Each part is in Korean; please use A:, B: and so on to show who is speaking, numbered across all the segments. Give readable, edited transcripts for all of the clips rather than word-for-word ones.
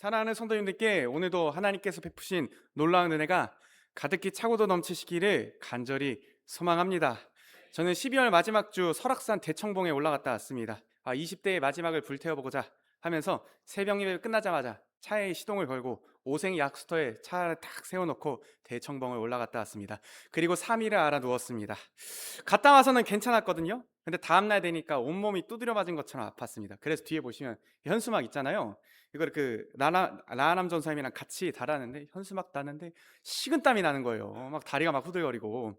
A: 사랑하는 성도님들께 오늘도 하나님께서 베푸신 놀라운 은혜가 가득히 차고도 넘치시기를 간절히 소망합니다. 저는 12월 마지막 주 설악산 대청봉에 올라갔다 왔습니다. 20대의 마지막을 불태워보고자 하면서 새벽 예배 끝나자마자 차에 시동을 걸고 오색 약수터에 차를 탁 세워놓고 대청봉을 올라갔다 왔습니다. 그리고 3일을 알아 누웠습니다. 갔다 와서는 괜찮았거든요. 근데 다음날 되니까 온몸이 두드려 맞은 것처럼 아팠습니다. 그래서 뒤에 보시면 현수막 있잖아요. 이걸 라하람 전사님이랑 같이 달았는데 현수막 다는데 식은땀이 나는 거예요. 막 다리가 막 후들거리고.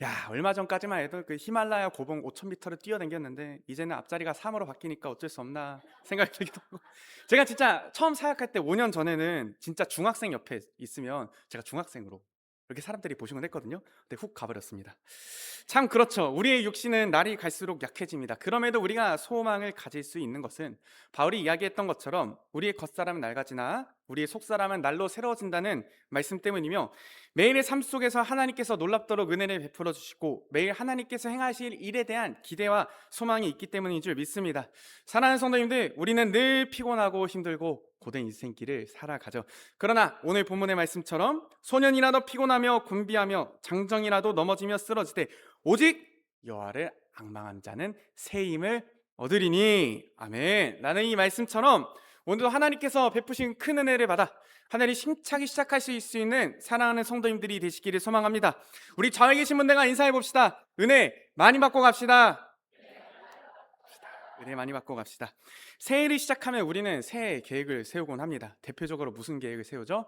A: 야, 얼마 전까지만 해도 그 히말라야 고봉 5,000m를 뛰어댕겼는데 이제는 앞자리가 3으로 바뀌니까 어쩔 수 없나 생각이 들기도 하고. 제가 진짜 처음 사역할 때 5년 전에는 진짜 중학생 옆에 있으면 제가 중학생으로 이렇게 사람들이 보시곤 했거든요. 근데 훅 가버렸습니다. 참 그렇죠. 우리의 육신은 날이 갈수록 약해집니다. 그럼에도 우리가 소망을 가질 수 있는 것은 바울이 이야기했던 것처럼 우리의 겉사람은 낡아지나 우리의 속사람은 날로 새로워진다는 말씀 때문이며, 매일의 삶 속에서 하나님께서 놀랍도록 은혜를 베풀어 주시고 매일 하나님께서 행하실 일에 대한 기대와 소망이 있기 때문인 줄 믿습니다. 사랑하는 성도님들, 우리는 늘 피곤하고 힘들고 고된 인생길을 살아가죠. 그러나 오늘 본문의 말씀처럼 소년이라도 피곤하며 곤비하며 장정이라도 넘어지며 쓰러지되 오직 여호와를 앙망한 자는 새 힘을 얻으리니. 아멘. 나는 이 말씀처럼 오늘도 하나님께서 베푸신 큰 은혜를 받아 하늘이 힘차게 시작하실 수 있는 사랑하는 성도님들이 되시기를 소망합니다. 우리 좌에 계신 분들과 인사해 봅시다. 은혜 많이 받고 갑시다. 은혜 많이 받고 갑시다. 새해를 시작하면 우리는 새해 계획을 세우곤 합니다. 대표적으로 무슨 계획을 세우죠?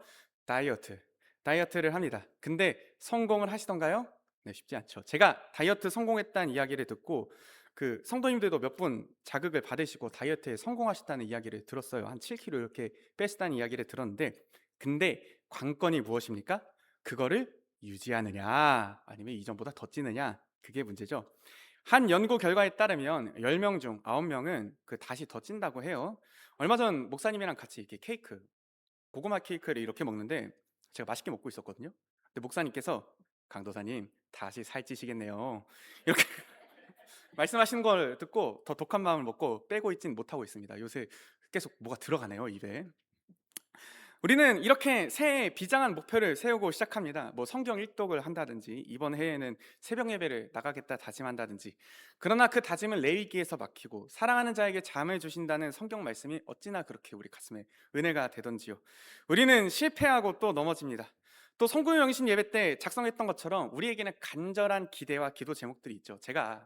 A: 다이어트를 합니다. 근데 성공을 하시던가요? 네, 쉽지 않죠. 제가 다이어트 성공했다는 이야기를 듣고 그 성도님들도 몇 분 자극을 받으시고 다이어트에 성공하셨다는 이야기를 들었어요. 한 7kg 이렇게 뺐다는 이야기를 들었는데, 근데 관건이 무엇입니까? 그거를 유지하느냐 아니면 이전보다 더 찌느냐, 그게 문제죠. 한 연구 결과에 따르면 10명 중 9명은 다시 더 찐다고 해요. 얼마 전 목사님이랑 같이 이렇게 고구마 케이크를 이렇게 먹는데 제가 맛있게 먹고 있었거든요. 근데 목사님께서 강도사님 다시 살찌시겠네요, 이렇게 말씀하시는 걸 듣고 더 독한 마음을 먹고 빼고 있진 못하고 있습니다. 요새 계속 뭐가 들어가네요, 입에. 우리는 이렇게 새해 비장한 목표를 세우고 시작합니다. 뭐 성경 일독을 한다든지 이번 해에는 새벽 예배를 나가겠다 다짐한다든지. 그러나 그 다짐은 레위기에서 막히고 사랑하는 자에게 잠을 주신다는 성경 말씀이 어찌나 그렇게 우리 가슴에 은혜가 되던지요. 우리는 실패하고 또 넘어집니다. 또 성구영신 예배 때 작성했던 것처럼 우리에게는 간절한 기대와 기도 제목들이 있죠. 제가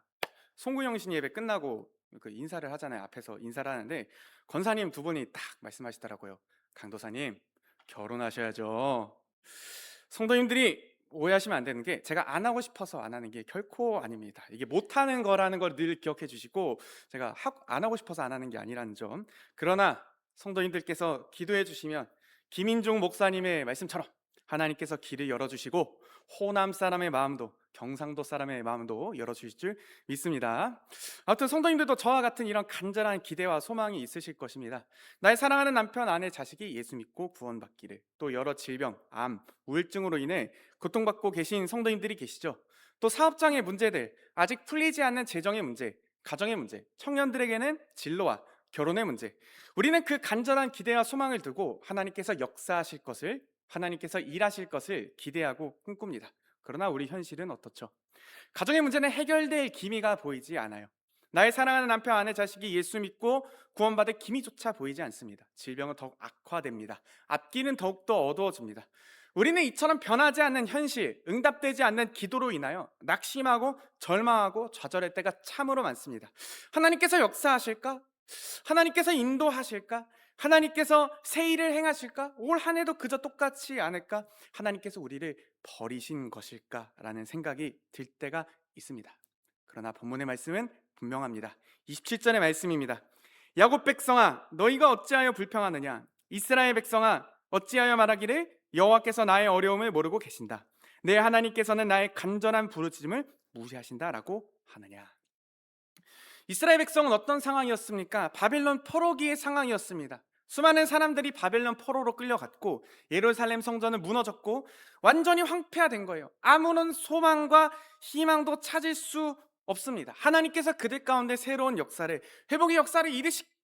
A: 송구영신 예배 끝나고 인사를 하잖아요. 앞에서 인사를 하는데 권사님 두 분이 딱 말씀하시더라고요. 강도사님 결혼하셔야죠. 성도님들이 오해하시면 안 되는 게, 제가 안 하고 싶어서 안 하는 게 결코 아닙니다. 이게 못하는 거라는 걸 늘 기억해 주시고, 제가 안 하고 싶어서 안 하는 게 아니라는 점. 그러나 성도님들께서 기도해 주시면 김인중 목사님의 말씀처럼 하나님께서 길을 열어주시고 호남 사람의 마음도 경상도 사람의 마음도 열어주실 줄 믿습니다. 아무튼 성도님들도 저와 같은 이런 간절한 기대와 소망이 있으실 것입니다. 나의 사랑하는 남편, 아내, 자식이 예수 믿고 구원받기를, 또 여러 질병, 암, 우울증으로 인해 고통받고 계신 성도님들이 계시죠. 또 사업장의 문제들, 아직 풀리지 않는 재정의 문제, 가정의 문제, 청년들에게는 진로와 결혼의 문제. 우리는 그 간절한 기대와 소망을 두고 하나님께서 역사하실 것을, 하나님께서 일하실 것을 기대하고 꿈꿉니다. 그러나 우리 현실은 어떻죠? 가정의 문제는 해결될 기미가 보이지 않아요. 나의 사랑하는 남편, 아내, 자식이 예수 믿고 구원받을 기미조차 보이지 않습니다. 질병은 더욱 악화됩니다. 앞길은 더욱더 어두워집니다. 우리는 이처럼 변하지 않는 현실, 응답되지 않는 기도로 인하여 낙심하고 절망하고 좌절할 때가 참으로 많습니다. 하나님께서 역사하실까? 하나님께서 인도하실까? 하나님께서 새 일을 행하실까? 올 한 해도 그저 똑같지 않을까? 하나님께서 우리를 버리신 것일까? 라는 생각이 들 때가 있습니다. 그러나 본문의 말씀은 분명합니다. 27절의 말씀입니다. 야곱 백성아, 너희가 어찌하여 불평하느냐? 이스라엘 백성아, 어찌하여 말하기를 여호와께서 나의 어려움을 모르고 계신다. 내 하나님께서는 나의 간절한 부르짖음을 무시하신다라고 하느냐? 이스라엘 백성은 어떤 상황이었습니까? 바벨론 포로기의 상황이었습니다. 수많은 사람들이 바벨론 포로로 끌려갔고 예루살렘 성전은 무너졌고 완전히 황폐화된 거예요. 아무런 소망과 희망도 찾을 수 없습니다. 하나님께서 그들 가운데 새로운 역사를, 회복의 역사를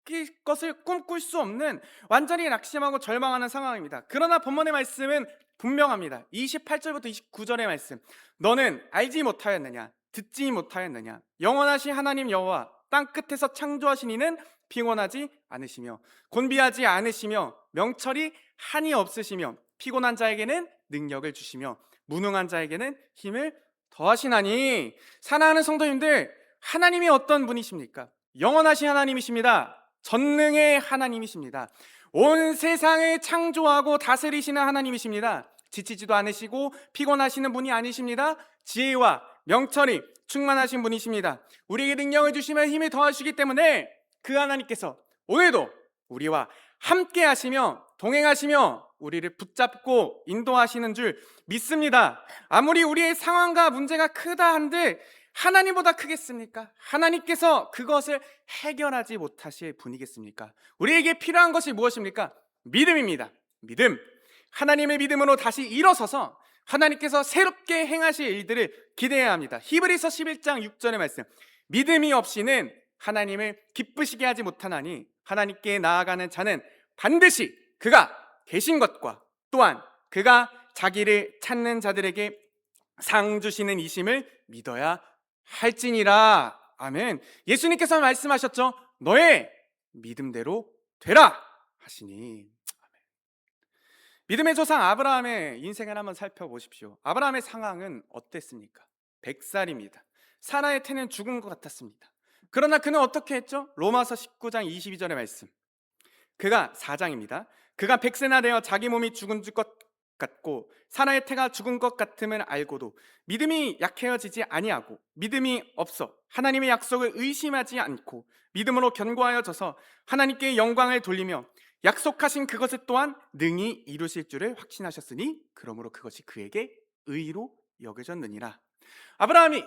A: 바뀔 것을 꿈꿀 수 없는 완전히 낙심하고 절망하는 상황입니다. 그러나 본문의 말씀은 분명합니다. 28절부터 29절의 말씀. 너는 알지 못하였느냐? 듣지 못하였느냐? 영원하신 하나님 여호와 땅 끝에서 창조하신 이는 피곤하지 않으시며 곤비하지 않으시며 명철이 한이 없으시며 피곤한 자에게는 능력을 주시며 무능한 자에게는 힘을 더하시나니. 사랑하는 성도님들, 하나님이 어떤 분이십니까? 영원하신 하나님이십니다. 전능의 하나님이십니다. 온 세상을 창조하고 다스리시는 하나님이십니다. 지치지도 않으시고 피곤하시는 분이 아니십니다. 지혜와 명철이 충만하신 분이십니다. 우리에게 능력을 주시며 힘을 더하시기 때문에 그 하나님께서 오늘도 우리와 함께 하시며 동행하시며 우리를 붙잡고 인도하시는 줄 믿습니다. 아무리 우리의 상황과 문제가 크다 한들 하나님보다 크겠습니까? 하나님께서 그것을 해결하지 못하실 분이겠습니까? 우리에게 필요한 것이 무엇입니까? 믿음입니다. 믿음. 하나님의 믿음으로 다시 일어서서 하나님께서 새롭게 행하실 일들을 기대해야 합니다. 히브리서 11장 6절의 말씀. 믿음이 없이는 하나님을 기쁘시게 하지 못하나니 하나님께 나아가는 자는 반드시 그가 계신 것과 또한 그가 자기를 찾는 자들에게 상 주시는 이심을 믿어야 할지니라. 아멘. 예수님께서 말씀하셨죠. 너의 믿음대로 되라 하시니. 아멘. 믿음의 조상 아브라함의 인생을 한번 살펴보십시오. 아브라함의 상황은 어땠습니까? 100살입니다. 사라의 태는 죽은 것 같았습니다. 그러나 그는 어떻게 했죠? 로마서 19장 22절의 말씀. 그가 4장입니다. 그가 100세나 되어 자기 몸이 죽은 것 같고 사라의 태가 죽은 것 같음을 알고도 믿음이 약해지지 아니하고 믿음이 없어 하나님의 약속을 의심하지 않고 믿음으로 견고하여 져서 하나님께 영광을 돌리며 약속하신 그것을 또한 능히 이루실 줄을 확신하셨으니 그러므로 그것이 그에게 의로 여겨졌느니라. 아브라함이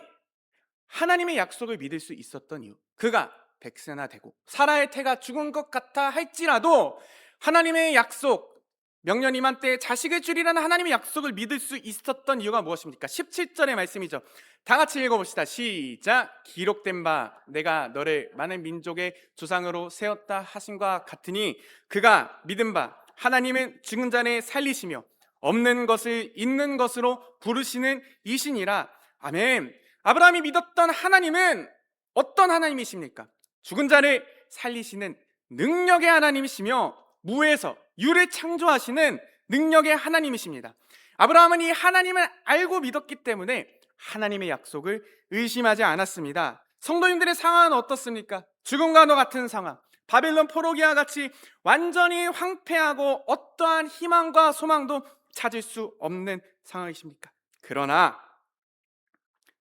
A: 하나님의 약속을 믿을 수 있었던 이유, 그가 100세나 되고 사라의 태가 죽은 것 같아 할지라도 하나님의 약속, 명년 이만 때에 자식을 주리라는 하나님의 약속을 믿을 수 있었던 이유가 무엇입니까? 17절의 말씀이죠. 다 같이 읽어봅시다. 시작. 기록된 바 내가 너를 많은 민족의 조상으로 세웠다 하신과 같으니 그가 믿은 바 하나님은 죽은 자를 살리시며 없는 것을 있는 것으로 부르시는 이시니라. 아멘. 아브라함이 믿었던 하나님은 어떤 하나님이십니까? 죽은 자를 살리시는 능력의 하나님이시며 무에서 유를 창조하시는 능력의 하나님이십니다. 아브라함은 이 하나님을 알고 믿었기 때문에 하나님의 약속을 의심하지 않았습니다. 성도님들의 상황은 어떻습니까? 죽음과 너 같은 상황, 바벨론 포로기와 같이 완전히 황폐하고 어떠한 희망과 소망도 찾을 수 없는 상황이십니까? 그러나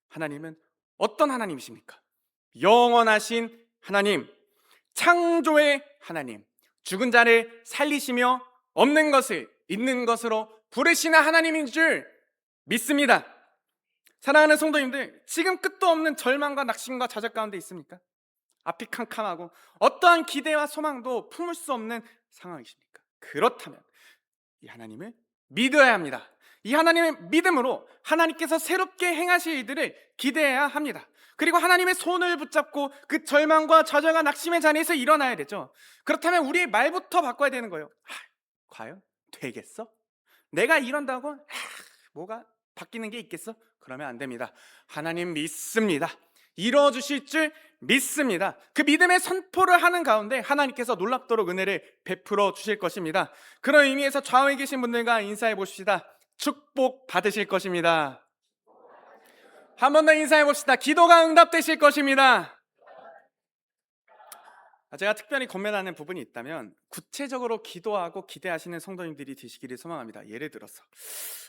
A: 하나님은 어떤 하나님이십니까? 영원하신 하나님, 창조의 하나님, 죽은 자를 살리시며 없는 것을 있는 것으로 부르시는 하나님인 줄 믿습니다. 사랑하는 성도님들, 지금 끝도 없는 절망과 낙심과 좌절 가운데 있습니까? 앞이 캄캄하고 어떠한 기대와 소망도 품을 수 없는 상황이십니까? 그렇다면 이 하나님을 믿어야 합니다. 이 하나님의 믿음으로 하나님께서 새롭게 행하실 일들을 기대해야 합니다. 그리고 하나님의 손을 붙잡고 그 절망과 좌절과 낙심의 자리에서 일어나야 되죠. 그렇다면 우리의 말부터 바꿔야 되는 거예요. 과연 되겠어? 내가 이런다고 뭐가 바뀌는 게 있겠어? 그러면 안 됩니다. 하나님 믿습니다. 이루어주실 줄 믿습니다. 그 믿음의 선포를 하는 가운데 하나님께서 놀랍도록 은혜를 베풀어 주실 것입니다. 그런 의미에서 좌우에 계신 분들과 인사해 보십시다. 축복 받으실 것입니다. 한 번 더 인사해 봅시다. 기도가 응답되실 것입니다. 제가 특별히 권면하는 부분이 있다면 구체적으로 기도하고 기대하시는 성도님들이 되시기를 소망합니다. 예를 들어서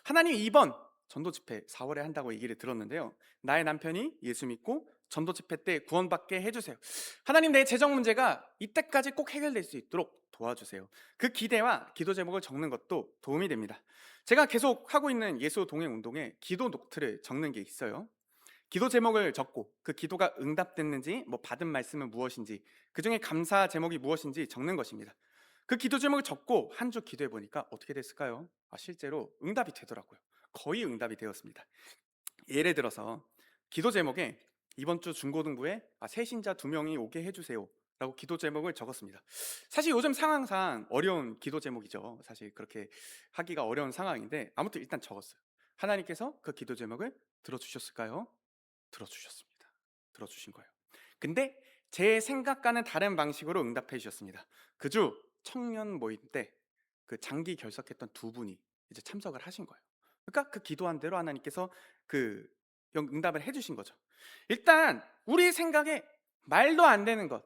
A: 하나님 이번 전도 집회 4월에 한다고 얘기를 들었는데요. 나의 남편이 예수 믿고 전도 집회 때 구원받게 해주세요. 하나님, 내 재정 문제가 이때까지 꼭 해결될 수 있도록 도와주세요. 그 기대와 기도 제목을 적는 것도 도움이 됩니다. 제가 계속 하고 있는 예수 동행 운동에 기도 노트를 적는 게 있어요. 기도 제목을 적고 그 기도가 응답됐는지, 받은 말씀은 무엇인지, 그 중에 감사 제목이 무엇인지 적는 것입니다. 그 기도 제목을 적고 한 주 기도해 보니까 어떻게 됐을까요? 실제로 응답이 되더라고요. 거의 응답이 되었습니다. 예를 들어서 기도 제목에 이번 주 중고등부에 새신자 2명이 오게 해주세요 라고 기도 제목을 적었습니다. 사실 요즘 상황상 어려운 기도 제목이죠. 사실 그렇게 하기가 어려운 상황인데 아무튼 일단 적었어요. 하나님께서 그 기도 제목을 들어주셨을까요? 들어주셨습니다. 들어주신 거예요. 근데 제 생각과는 다른 방식으로 응답해 주셨습니다. 그 주 청년 모임 때 그 장기 결석했던 두 분이 이제 참석을 하신 거예요. 그러니까 그 기도한 대로 하나님께서 그 응답을 해주신 거죠. 일단 우리 생각에 말도 안 되는 것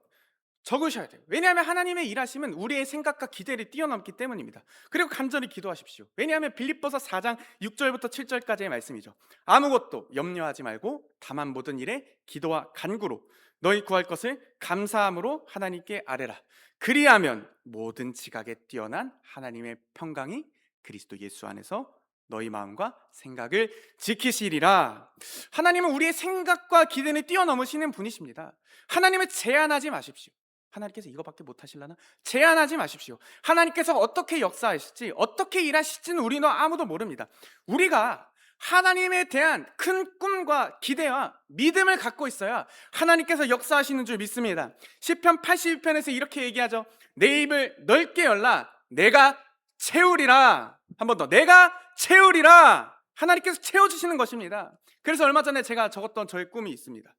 A: 적으셔야 돼요. 왜냐하면 하나님의 일하심은 우리의 생각과 기대를 뛰어넘기 때문입니다. 그리고 간절히 기도하십시오. 왜냐하면 빌립보서 4장 6절부터 7절까지의 말씀이죠. 아무것도 염려하지 말고 다만 모든 일에 기도와 간구로 너희 구할 것을 감사함으로 하나님께 아뢰라. 그리하면 모든 지각에 뛰어난 하나님의 평강이 그리스도 예수 안에서 너희 마음과 생각을 지키시리라. 하나님은 우리의 생각과 기대를 뛰어넘으시는 분이십니다. 하나님을 제한하지 마십시오. 하나님께서 이거밖에 못하실라나? 제한하지 마십시오. 하나님께서 어떻게 역사하실지, 어떻게 일하실지는 우리는 아무도 모릅니다. 우리가 하나님에 대한 큰 꿈과 기대와 믿음을 갖고 있어야 하나님께서 역사하시는 줄 믿습니다. 시편 82편에서 이렇게 얘기하죠. 내 입을 넓게 열라 내가 채우리라. 한 번 더, 내가 채우리라. 하나님께서 채워주시는 것입니다. 그래서 얼마 전에 제가 적었던 저의 꿈이 있습니다.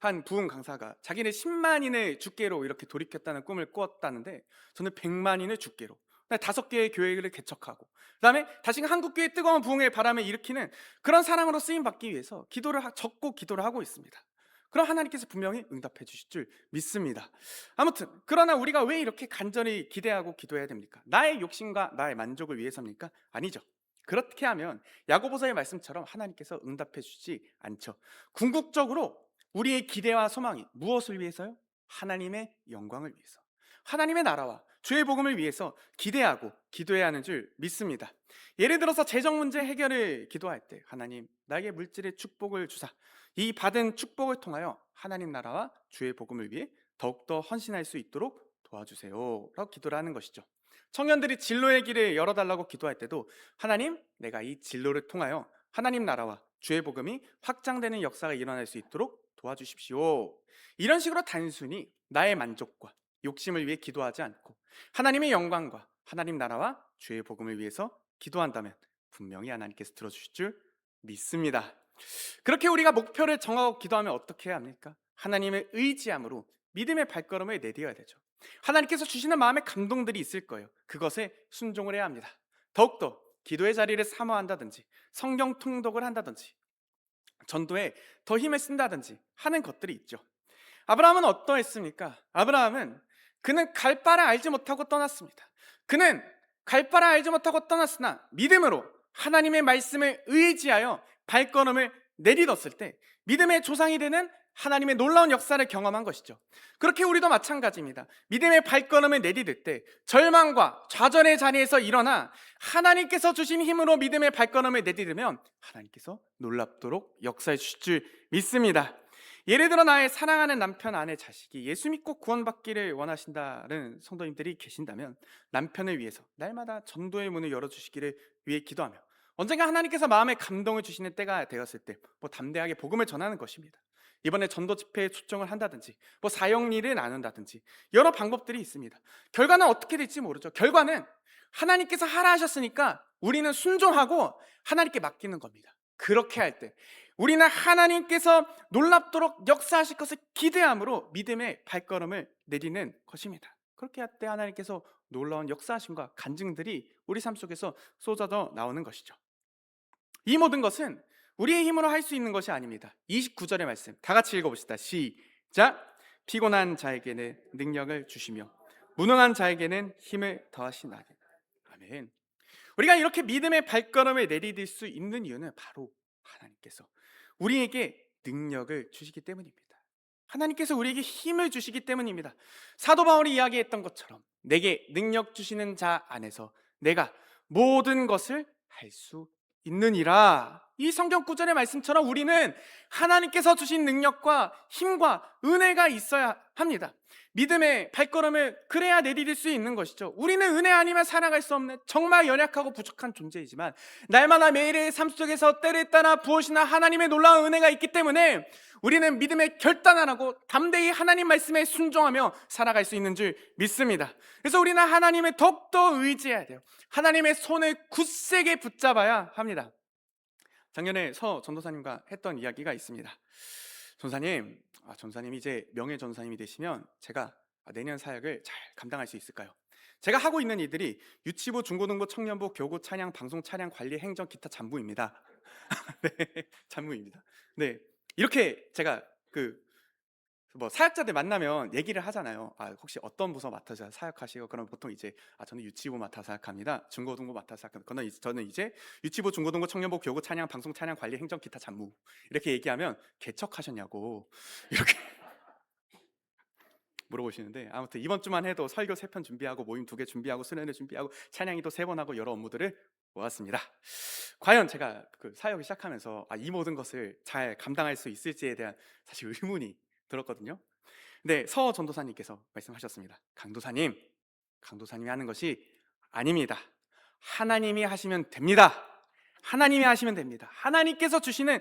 A: 한 부흥 강사가 자기는 10만인의 주께로 이렇게 돌이켰다는 꿈을 꾸었다는데, 저는 100만인의 주께로 5개의 교회를 개척하고 그다음에 다시금 한국교회 뜨거운 부흥의 바람을 일으키는 그런 사람으로 쓰임 받기 위해서 적고 기도를 하고 있습니다. 그럼 하나님께서 분명히 응답해 주실 줄 믿습니다. 아무튼 그러나 우리가 왜 이렇게 간절히 기대하고 기도해야 됩니까? 나의 욕심과 나의 만족을 위해서입니까? 아니죠. 그렇게 하면 야고보서의 말씀처럼 하나님께서 응답해 주시지 않죠. 궁극적으로 우리의 기대와 소망이 무엇을 위해서요? 하나님의 영광을 위해서, 하나님의 나라와 주의 복음을 위해서 기대하고 기도해야 하는 줄 믿습니다. 예를 들어서 재정 문제 해결을 기도할 때, 하나님 나에게 물질의 축복을 주사 이 받은 축복을 통하여 하나님 나라와 주의 복음을 위해 더욱더 헌신할 수 있도록 도와주세요 라고 기도를 하는 것이죠. 청년들이 진로의 길을 열어달라고 기도할 때도, 하나님 내가 이 진로를 통하여 하나님 나라와 주의 복음이 확장되는 역사가 일어날 수 있도록 도와주십시오. 이런 식으로 단순히 나의 만족과 욕심을 위해 기도하지 않고 하나님의 영광과 하나님 나라와 주의 복음을 위해서 기도한다면 분명히 하나님께서 들어주실 줄 믿습니다. 그렇게 우리가 목표를 정하고 기도하면 어떻게 해야 합니까? 하나님을 의지함으로 믿음의 발걸음을 내디뎌야 되죠. 하나님께서 주시는 마음의 감동들이 있을 거예요. 그것에 순종을 해야 합니다. 더욱더 기도의 자리를 사모한다든지 성경 통독을 한다든지 전도에 더 힘을 쓴다든지 하는 것들이 있죠. 아브라함은 어떠했습니까? 아브라함은 그는 갈 바를 알지 못하고 떠났습니다. 그는 갈 바를 알지 못하고 떠났으나 믿음으로 하나님의 말씀을 의지하여 발걸음을 내딛었을 때 믿음의 조상이 되는 하나님의 놀라운 역사를 경험한 것이죠. 그렇게 우리도 마찬가지입니다. 믿음의 발걸음을 내딛을 때 절망과 좌절의 자리에서 일어나 하나님께서 주신 힘으로 믿음의 발걸음을 내딛으면 하나님께서 놀랍도록 역사해 주실 줄 믿습니다. 예를 들어 나의 사랑하는 남편, 아내, 자식이 예수 믿고 구원받기를 원하신다는 성도님들이 계신다면 남편을 위해서 날마다 전도의 문을 열어주시기를 위해 기도하며 언젠가 하나님께서 마음에 감동을 주시는 때가 되었을 때 담대하게 복음을 전하는 것입니다. 이번에 전도 집회에 초청을 한다든지 사역일을 나눈다든지 여러 방법들이 있습니다. 결과는 어떻게 될지 모르죠. 결과는 하나님께서 하라 하셨으니까 우리는 순종하고 하나님께 맡기는 겁니다. 그렇게 할 때 우리는 하나님께서 놀랍도록 역사하실 것을 기대함으로 믿음의 발걸음을 내딛는 것입니다. 그렇게 할 때 하나님께서 놀라운 역사하심과 간증들이 우리 삶 속에서 쏟아져 나오는 것이죠. 이 모든 것은 우리의 힘으로 할 수 있는 것이 아닙니다. 29절의 말씀 다 같이 읽어봅시다. 시작. 피곤한 자에게는 능력을 주시며 무능한 자에게는 힘을 더하시나니. 아멘. 우리가 이렇게 믿음의 발걸음을 내디딜 수 있는 이유는 바로 하나님께서 우리에게 능력을 주시기 때문입니다. 하나님께서 우리에게 힘을 주시기 때문입니다. 사도 바울이 이야기했던 것처럼 내게 능력 주시는 자 안에서 내가 모든 것을 할 수 있느니라. 이 성경 구절의 말씀처럼 우리는 하나님께서 주신 능력과 힘과 은혜가 있어야 합니다. 믿음의 발걸음을 그래야 내디딜 수 있는 것이죠. 우리는 은혜 아니면 살아갈 수 없는 정말 연약하고 부족한 존재이지만 날마다 매일의 삶 속에서 때를 따라 부어시는 하나님의 놀라운 은혜가 있기 때문에 우리는 믿음의 결단을 하고 담대히 하나님 말씀에 순종하며 살아갈 수 있는 줄 믿습니다. 그래서 우리는 하나님을 더욱더 의지해야 돼요. 하나님의 손을 굳세게 붙잡아야 합니다. 작년에 서 전도사님과 했던 이야기가 있습니다. 전사님 이제 명예 전사님이 되시면 제가 내년 사역을 잘 감당할 수 있을까요? 제가 하고 있는 일들이 유치부, 중고등부, 청년부, 교구, 찬양, 방송, 차량, 관리, 행정, 기타 잡무입니다. 네, 잡무입니다. 네, 이렇게 제가 사역자들 만나면 얘기를 하잖아요. 혹시 어떤 부서 맡아서 사역하시고? 그럼 보통 이제 저는 유치부 맡아 사역합니다. 중고등부 맡아 사역합니다. 저는 이제 유치부, 중고등부, 청년부, 교구, 찬양, 방송, 차량, 관리, 행정, 기타, 잡무 이렇게 얘기하면 개척하셨냐고 이렇게 물어보시는데, 아무튼 이번 주만 해도 설교 3편 준비하고 모임 2개 준비하고 수련회 준비하고 찬양이도 3번 하고 여러 업무들을 모았습니다. 과연 제가 사역을 시작하면서 이 모든 것을 잘 감당할 수 있을지에 대한 사실 의문이 들었거든요. 근데 서 전도사님께서 말씀하셨습니다. 강도사님이 하는 것이 아닙니다. 하나님이 하시면 됩니다. 하나님이 하시면 됩니다. 하나님께서 주시는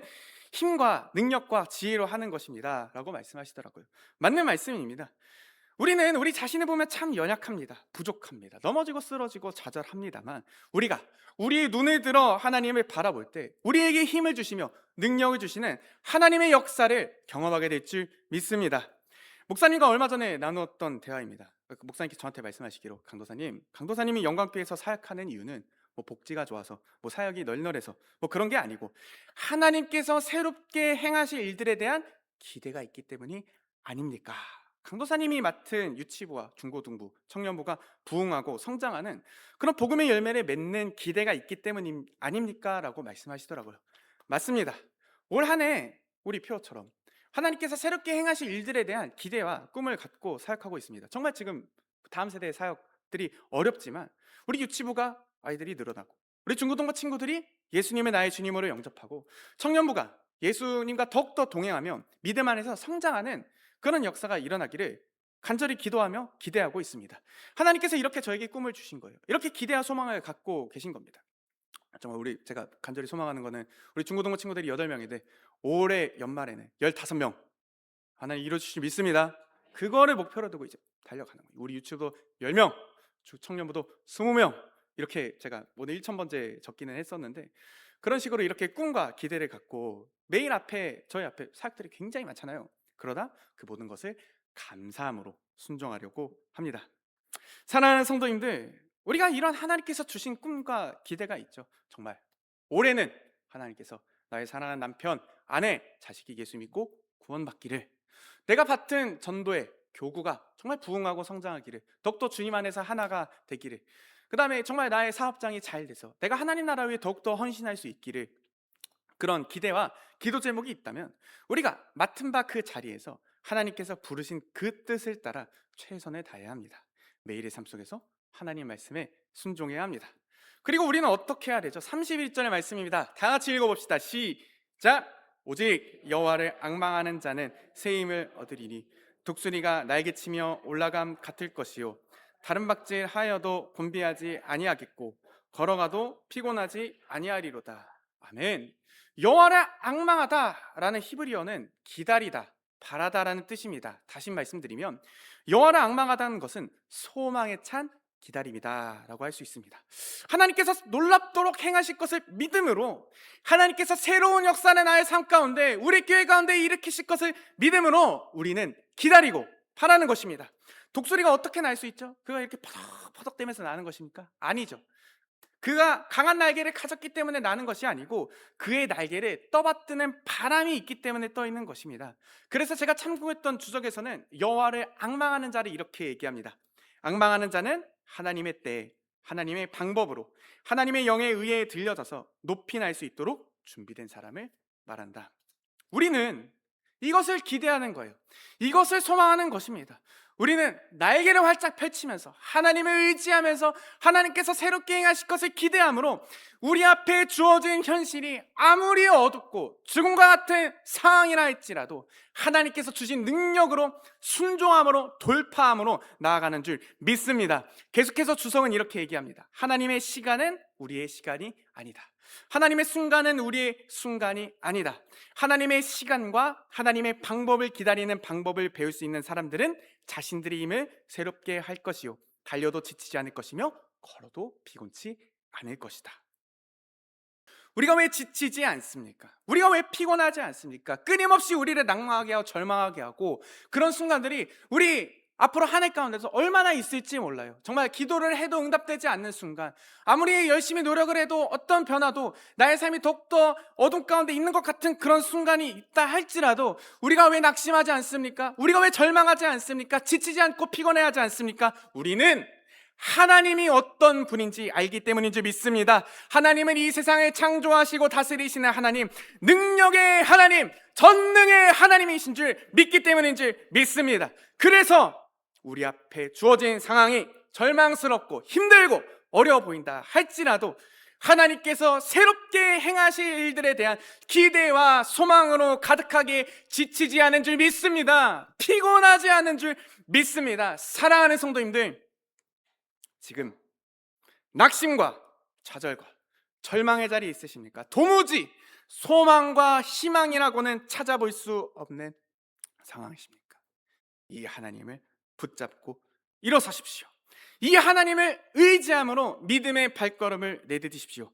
A: 힘과 능력과 지혜로 하는 것입니다 라고 말씀하시더라고요. 맞는 말씀입니다. 우리는 우리 자신을 보면 참 연약합니다. 부족합니다. 넘어지고 쓰러지고 좌절합니다만 우리의 눈을 들어 하나님을 바라볼 때 우리에게 힘을 주시며 능력을 주시는 하나님의 역사를 경험하게 될 줄 믿습니다. 목사님과 얼마 전에 나누었던 대화입니다. 목사님께서 저한테 말씀하시기로 강도사님이 영광교회에서 사역하는 이유는 복지가 좋아서 사역이 널널해서 그런 게 아니고 하나님께서 새롭게 행하실 일들에 대한 기대가 있기 때문이 아닙니까? 강도사님이 맡은 유치부와 중고등부, 청년부가 부흥하고 성장하는 그런 복음의 열매를 맺는 기대가 있기 때문 아닙니까? 라고 말씀하시더라고요. 맞습니다. 올 한 해 우리 표처럼 하나님께서 새롭게 행하실 일들에 대한 기대와 꿈을 갖고 사역하고 있습니다. 정말 지금 다음 세대의 사역들이 어렵지만 우리 유치부가 아이들이 늘어나고 우리 중고등부 친구들이 예수님의 나의 주님으로 영접하고 청년부가 예수님과 더욱더 동행하며 믿음 안에서 성장하는 그런 역사가 일어나기를 간절히 기도하며 기대하고 있습니다. 하나님께서 이렇게 저에게 꿈을 주신 거예요. 이렇게 기대와 소망을 갖고 계신 겁니다. 정말 제가 간절히 소망하는 거는 우리 중고등부 친구들이 8명인데 올해 연말에는 15명 하나님 이루어주실 믿습니다. 그거를 목표로 두고 이제 달려가는 거예요. 우리 유치부도 10명, 청년부도 20명 이렇게 제가 오늘 1000번째 적기는 했었는데 그런 식으로 이렇게 꿈과 기대를 갖고 매일 저희 앞에 사역들이 굉장히 많잖아요. 그러다 그 모든 것을 감사함으로 순종하려고 합니다. 사랑하는 성도님들, 우리가 이런 하나님께서 주신 꿈과 기대가 있죠. 정말 올해는 하나님께서 나의 사랑하는 남편, 아내, 자식이 예수 믿고 구원받기를, 내가 맡은 전도의 교구가 정말 부흥하고 성장하기를, 더욱더 주님 안에서 하나가 되기를, 그 다음에 정말 나의 사업장이 잘 돼서 내가 하나님 나라 위해 더욱더 헌신할 수 있기를, 그런 기대와 기도 제목이 있다면 우리가 맡은 바 그 자리에서 하나님께서 부르신 그 뜻을 따라 최선을 다해야 합니다. 매일의 삶 속에서 하나님 말씀에 순종해야 합니다. 그리고 우리는 어떻게 해야 되죠? 31절의 말씀입니다. 다 같이 읽어봅시다. 시작! 오직 여호와를 앙망하는 자는 새 힘을 얻으리니 독수리가 날개치며 올라감 같을 것이요 다른 박질 하여도 곤비하지 아니하겠고 걸어가도 피곤하지 아니하리로다. 아멘. 여호와를 앙망하다라는 히브리어는 기다리다, 바라다라는 뜻입니다. 다시 말씀드리면 여호와를 앙망하다는 것은 소망에 찬 기다림이다 라고 할 수 있습니다. 하나님께서 놀랍도록 행하실 것을 믿음으로, 하나님께서 새로운 역사는 나의 삶 가운데 우리 교회 가운데 일으키실 것을 믿음으로 우리는 기다리고 바라는 것입니다. 독수리가 어떻게 날 수 있죠? 그가 이렇게 퍼덕퍼덕대면서 나는 것입니까? 아니죠. 그가 강한 날개를 가졌기 때문에 나는 것이 아니고 그의 날개를 떠받드는 바람이 있기 때문에 떠 있는 것입니다. 그래서 제가 참고했던 주석에서는 여호와를 앙망하는 자를 이렇게 얘기합니다. 앙망하는 자는 하나님의 때, 하나님의 방법으로, 하나님의 영에 의해 들려져서 높이 날 수 있도록 준비된 사람을 말한다. 우리는 이것을 기대하는 거예요. 이것을 소망하는 것입니다. 우리는 날개를 활짝 펼치면서 하나님을 의지하면서 하나님께서 새롭게 행하실 것을 기대함으로 우리 앞에 주어진 현실이 아무리 어둡고 죽음과 같은 상황이라 할지라도 하나님께서 주신 능력으로 순종함으로 돌파함으로 나아가는 줄 믿습니다. 계속해서 주성은 이렇게 얘기합니다. 하나님의 시간은 우리의 시간이 아니다. 하나님의 순간은 우리의 순간이 아니다. 하나님의 시간과 하나님의 방법을 기다리는 방법을 배울 수 있는 사람들은 자신들의 힘을 새롭게 할 것이요 달려도 지치지 않을 것이며 걸어도 피곤치 않을 것이다. 우리가 왜 지치지 않습니까? 우리가 왜 피곤하지 않습니까? 끊임없이 우리를 낙망하게 하고 절망하게 하고 그런 순간들이 우리 앞으로 한 해 가운데서 얼마나 있을지 몰라요. 정말 기도를 해도 응답되지 않는 순간, 아무리 열심히 노력을 해도 어떤 변화도 나의 삶이 더욱더 어둠 가운데 있는 것 같은 그런 순간이 있다 할지라도 우리가 왜 낙심하지 않습니까? 우리가 왜 절망하지 않습니까? 지치지 않고 피곤해하지 않습니까? 우리는 하나님이 어떤 분인지 알기 때문인 줄 믿습니다. 하나님은 이 세상을 창조하시고 다스리시는 하나님, 능력의 하나님, 전능의 하나님이신 줄 믿기 때문인 줄 믿습니다. 그래서 우리 앞에 주어진 상황이 절망스럽고 힘들고 어려워 보인다 할지라도 하나님께서 새롭게 행하실 일들에 대한 기대와 소망으로 가득하게 지치지 않은 줄 믿습니다. 피곤하지 않은 줄 믿습니다. 사랑하는 성도님들, 지금 낙심과 좌절과 절망의 자리에 있으십니까? 도무지 소망과 희망이라고는 찾아볼 수 없는 상황이십니까? 이 하나님을 붙잡고 일어서십시오. 이 하나님을 의지함으로 믿음의 발걸음을 내디디십시오.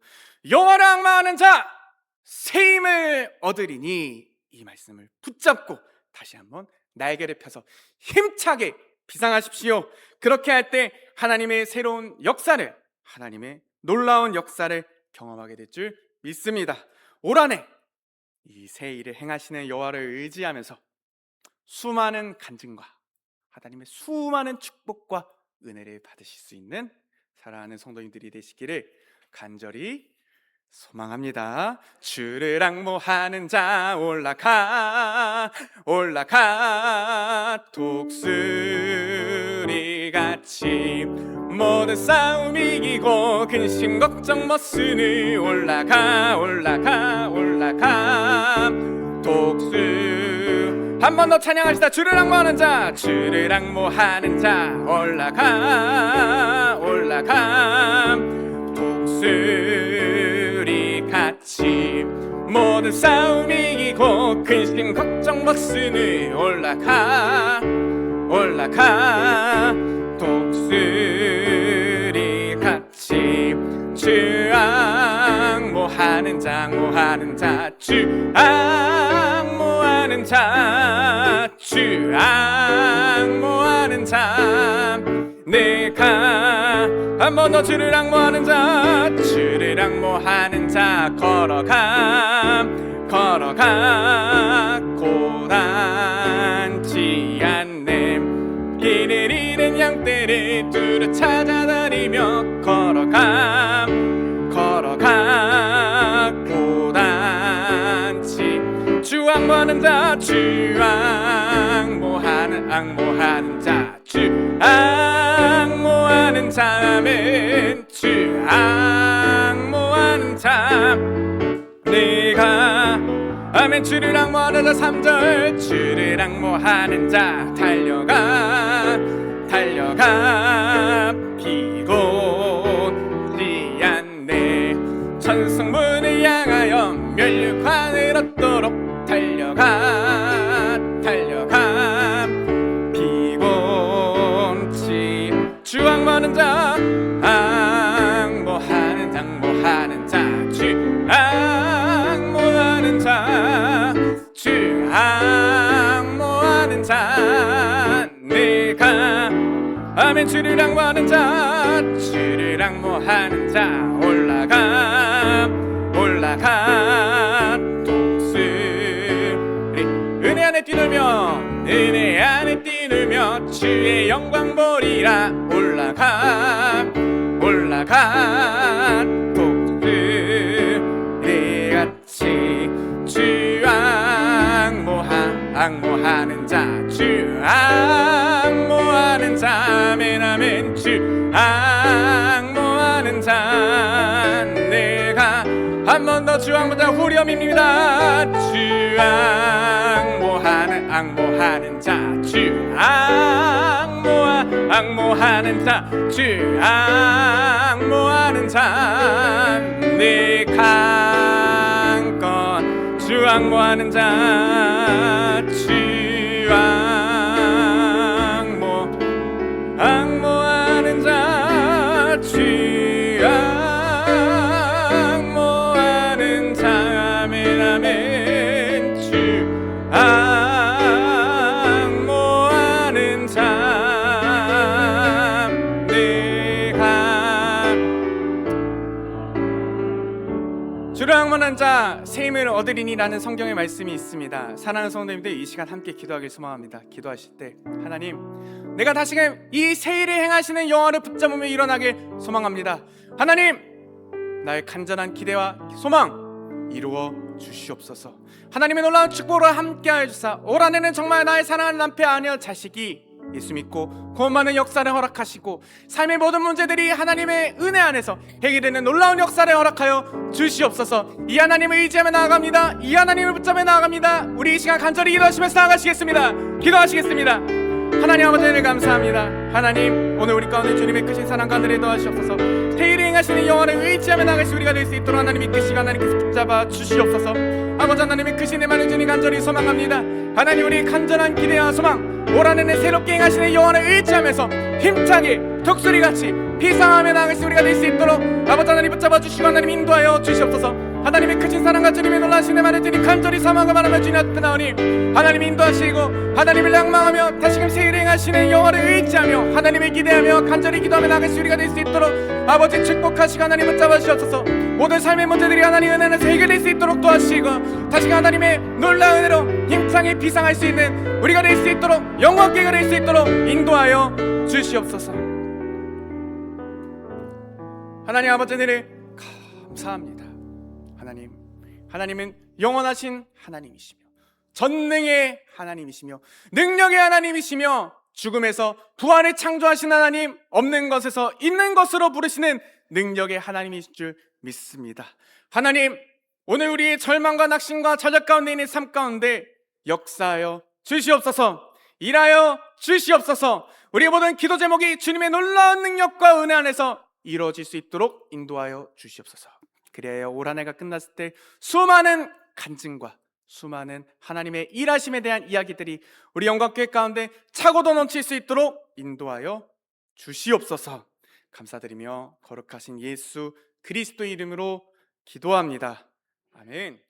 A: 여호와를 앙망하는 자 새 힘을 얻으리니, 이 말씀을 붙잡고 다시 한번 날개를 펴서 힘차게 비상하십시오. 그렇게 할 때 하나님의 새로운 역사를, 하나님의 놀라운 역사를 경험하게 될 줄 믿습니다. 올 한 해 이 새 일을 행하시는 여호와를 의지하면서 수많은 간증과 하나님의 수많은 축복과 은혜를 받으실 수 있는 사랑하는 성도님들이 되시기를 간절히 소망합니다. 주를 앙모하는 자 올라가 올라가, 독수리같이 모든 싸움 이기고 근심 걱정 머스는 올라가 올라가 올라가, 한 번 더 찬양합시다. 주를 앙모하는 자, 주를 앙모하는 자 올라가 올라가, 독수리같이 모든 싸움 이기고 근심 걱정 벗으니 올라가 올라가, 독수리같이 주 앙모하는 자 모하는 자, 주 앙모하는 자, 주 앙모하는 자, 내가 한 번 더 주를 앙모하는 자, 주를 앙모하는 자 걸어가 걸어가, 고단치 않네 길을 잃은 양떼를 두루 찾아다니며 걸어가 걸어가, 고단치 주 앙모하는 자, 주 앙모하는 자, 주 앙모하는 자면 주 앙모하는 자, 내가 아멘. 주를 앙모하는 자 3절, 주를 앙모하는 자 달려가 달려가, 피곤지 않네 천성문을 향하여 멸류관을 얻도록 달려가 달려가, 피곤치 주 앙모하는 자 앙모하는 자 앙모하는 자, 주 앙모하는 자, 주 앙모하는 자, 내가 아멘. 주를 앙모하는 자, 주를 앙모하는 자 올라가 올라가, 독수리 은혜 안에 뛰놀며 은혜 안에 뛰놀며 주의 영광 보리라 올라가 올라가, 독수리같이 주 앙모하는 자 내가 한 번 더 주앙보다 후렴입니다. 앙모하는 자 앙모하는 자 앙모하는 자 내 강건 앙모하는 자 앙모하는 자 앙모하는 자 아멘 아멘 앙모하는 자 내가 주를 앙모하는 자 새 힘을 얻으리니라는 성경의 말씀이 있습니다. 사랑하는 성도님들, 이 시간 함께 기도하길 소망합니다. 기도하실 때 하나님, 내가 다시금 이 새 일을 행하시는 여호와를 붙잡으며 일어나길 소망합니다. 하나님, 나의 간절한 기대와 소망 이루어 주시옵소서. 하나님의 놀라운 축복으로 함께하여 주사 올 한해는 정말 나의 사랑하는 남편, 아내, 자식이 예수 믿고 구원받는 역사를 허락하시고 삶의 모든 문제들이 하나님의 은혜 안에서 해결되는 놀라운 역사를 허락하여 주시옵소서. 이 하나님을 의지하며 나아갑니다. 이 하나님을 붙잡아 나아갑니다. 우리 이 시간 간절히 기도하시면서 나아가시겠습니다. 기도하시겠습니다. 하나님 아버지, 를 감사합니다. 하나님, 오늘 우리 가운데 주님의 크신 사랑과 은혜를 더하시옵소서. 새 일을 행하시는 여호와를 의지하며 나아가시 우리가 될 수 있도록 하나님 이끄시고 하나님께서 붙잡아 주시옵소서. 아버지 하나님의 크신 은혜만을 주님 간절히 소망합니다. 하나님, 우리 간절한 기대와 소망 올 한해는 새롭게 행하시는 여호와를 의지하면서 힘차게 독수리같이 비상하며 나아가시 우리가 될 수 있도록 아버지 하나님 붙잡아 주시고 하나님 인도하여 주시옵소서. 하나님의 크신 사랑과 주님의 놀라신 은혜만을 주님 간절히 사모하고 바라며 주님 앞에 나오니 하나님 인도하시고 하나님을 낭망하며 다시금 새 일을 행하시는 여호와를 의지하며 하나님을 기대하며 간절히 기도하며 나아가시 우리가 될 수 있도록 아버지 축복하시고 하나님 붙잡아 주시옵소서. 모든 삶의 문제들이 하나님 은혜 안에서 해결될 수 있도록 도와주시고 다시금 하나님의 놀라운 은혜로 힘차게 비상할 수 있는 우리가 될 수 있도록 영광께 될 수 있도록 인도하여 주시옵소서. 하나님 아버지, 은혜를 감사합니다. 하나님은 영원하신 하나님이시며 전능의 하나님이시며 능력의 하나님이시며 죽음에서 부활을 창조하신 하나님, 없는 것에서 있는 것으로 부르시는 능력의 하나님이실 줄 믿습니다. 하나님, 오늘 우리의 절망과 낙심과 좌절 가운데 있는 삶 가운데 역사하여 주시옵소서. 일하여 주시옵소서. 우리의 모든 기도 제목이 주님의 놀라운 능력과 은혜 안에서 이루어질 수 있도록 인도하여 주시옵소서. 그래야 올 한 해가 끝났을 때 수많은 간증과 수많은 하나님의 일하심에 대한 이야기들이 우리 영광교회 가운데 차고도 넘칠 수 있도록 인도하여 주시옵소서. 감사드리며 거룩하신 예수 그리스도 이름으로 기도합니다. 아멘.